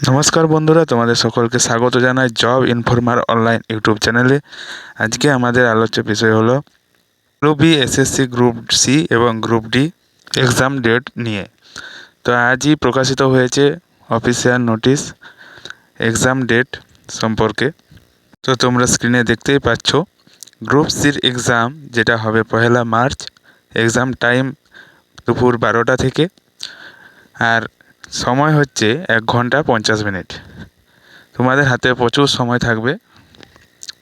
নমস্কার বন্ধুরা, তোমাদের সকলকে স্বাগত জানাই জব ইনফরমার অনলাইন ইউটিউব চ্যানেলে। আজকে আমাদের আলোচ্য বিষয় হলো group B, SSC group C এবং গ্রুপ ডি এক্সাম ডেট নিয়ে। তো আজই প্রকাশিত হয়েছে অফিসিয়াল নোটিশ এক্সাম ডেট সম্পর্কে। তো তোমরা স্ক্রিনে দেখতেই পাচ্ছ গ্রুপ সির এক্সাম যেটা হবে 1 মার্চ। এক্সাম টাইম দুপুর 12টা থেকে, আর সময় হচ্ছে 1 ঘন্টা 50 মিনিট। তোমাদের হাতে প্রচুর সময় থাকবে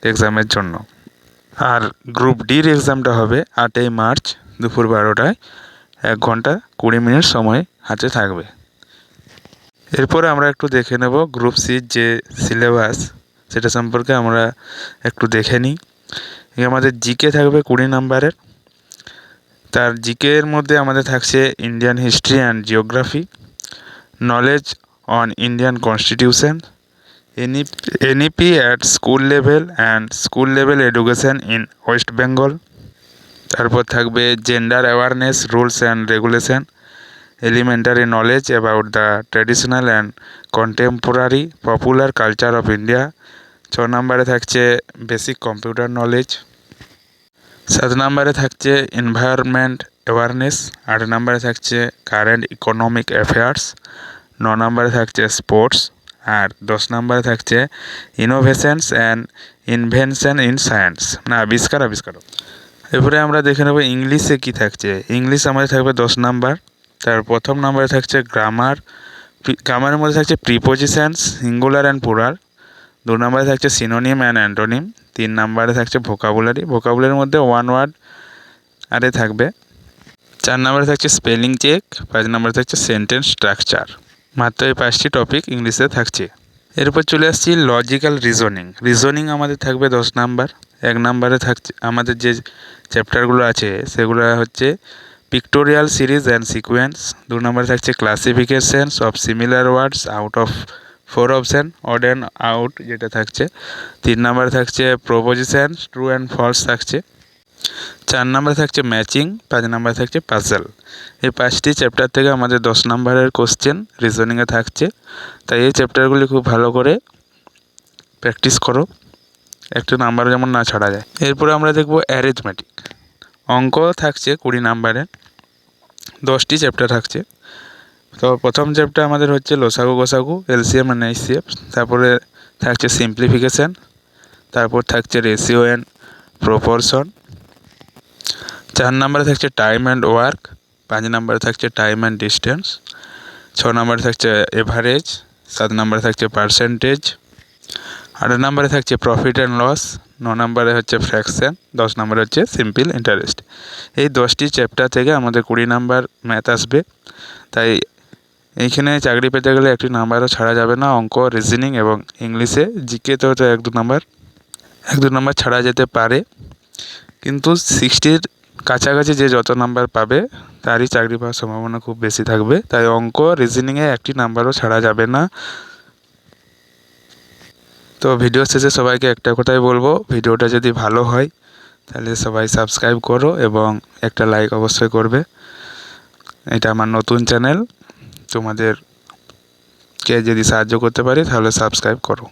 এক্সামের জন্য। আর গ্রুপ ডির এক্সামটা হবে 8 মার্চ দুপুর 12টায়। 1 ঘন্টা 20 মিনিট সময় হাতে থাকবে। এরপরে আমরা একটু দেখে নেব গ্রুপ সির যে সিলেবাস, সেটা সম্পর্কে আমরা একটু দেখে নিই। আমাদের জিকে থাকবে 20 নম্বরের। তার জিকের মধ্যে আমাদের থাকছে Indian history and geography, knowledge on Indian constitution, NEP at school level and school level education in West Bengal. তারপর থাকবে gender awareness rules and regulation, elementary knowledge about the traditional and contemporary popular culture of India. 6 নম্বরে থাকছে basic computer knowledge. 7 নম্বরে থাকছে environment awareness. 8 নম্বরে থাকছে current economic affairs. 9 নম্বরে থাকছে স্পোর্টস। আর 10 নম্বরে থাকছে innovations and invention in science, আবিষ্কার। এরপরে আমরা দেখে নেব ইংলিশে কি থাকছে। ইংলিশ আমাদের থাকবে 10 নাম্বার। তার প্রথম নম্বরে থাকছে গ্রামার। গ্রামারের মধ্যে থাকছে প্রিপোজিশনস সিঙ্গুলার অ্যান্ড প্লুরাল। 2 নম্বরে থাকছে সিনোনিম অ্যান্ড অ্যান্টোনিম। 3 নম্বরে থাকছে ভোকাবুলারির মধ্যে 1 ওয়ার্ড আরে থাকবে। 4 নম্বরে থাকছে স্পেলিং চেক। 5 নম্বরে থাকছে সেন্টেন্স স্ট্রাকচার। মাত্র এই 5টি টপিক ইংলিশে থাকছে। এরপর চলে আসছি লজিক্যাল রিজনিং আমাদের থাকবে 10 নাম্বার। 1 নম্বরে থাকছে আমাদের যে চ্যাপ্টারগুলো আছে সেগুলো হচ্ছে পিক্টোরিয়াল সিরিজ অ্যান্ড সিকোয়েন্স। 2 নম্বরে থাকছে classifications of similar words out of 4 option, odd and out যেটা থাকছে। 3 নম্বরে থাকছে প্রপোজিশন, ট্রু অ্যান্ড ফলস থাকছে। 4 নম্বরে থাকছে ম্যাচিং। 5 নম্বরে থাকছে পাজল। এই 5টি চ্যাপ্টার থেকে আমাদের 10 নম্বরের কোশ্চেন রিজনিংয়ে থাকছে। তাই এই চ্যাপ্টারগুলি খুব ভালো করে প্র্যাকটিস করো, একটু নাম্বার যেমন না ছাড়া যায়। এরপরে আমরা দেখব অ্যারিথমেটিক। অঙ্ক থাকছে 20 নম্বরের। 10টি চ্যাপ্টার থাকছে। তো প্রথম চ্যাপ্টার আমাদের হচ্ছে লসাগু গোসাগু, এলসিএম অ্যান্ড এইচসিএফ। তারপরে থাকছে সিম্পলিফিকেশান। তারপর থাকছে রেশিও অ্যান্ড প্রপোর্শন। 4 নম্বরে থাকছে টাইম অ্যান্ড ওয়ার্ক। 5 নম্বরে থাকছে টাইম অ্যান্ড ডিস্টেন্স। 6 নম্বরে থাকছে এভারেজ। 7 নম্বরে থাকছে পার্সেন্টেজ। 8 নম্বরে থাকছে প্রফিট অ্যান্ড লস। 9 নম্বরে হচ্ছে ফ্র্যাকশন। 10 নম্বরে হচ্ছে সিম্পল ইন্টারেস্ট। এই 10টি চ্যাপ্টার থেকে আমাদের 20 নাম্বার ম্যাথ আসবে। তাই এইখানে চাকরি পেতে গেলে একটি নাম্বারও ছাড়া যাবে না। অঙ্ক, রিজনিং এবং ইংলিশে জিকে তো 1-2 নাম্বার ছাড়া যেতে পারে, কিন্তু 60-র কাছাকাছি যে যত নাম্বার পাবে তারই চাকরি পাওয়ার সম্ভাবনা খুব বেশি থাকবে। তাই অঙ্ক, রিজনিংয়ে একটি নাম্বারও ছাড়া যাবে না। তো ভিডিও শেষে সবাইকে একটা কথাই বলবো, ভিডিওটা যদি ভালো হয় তাহলে সবাই সাবস্ক্রাইব করো এবং একটা লাইক অবশ্যই করবে। এটা আমার নতুন চ্যানেল, তোমাদেরকে যদি সাহায্য করতে পারি তাহলে সাবস্ক্রাইব করো।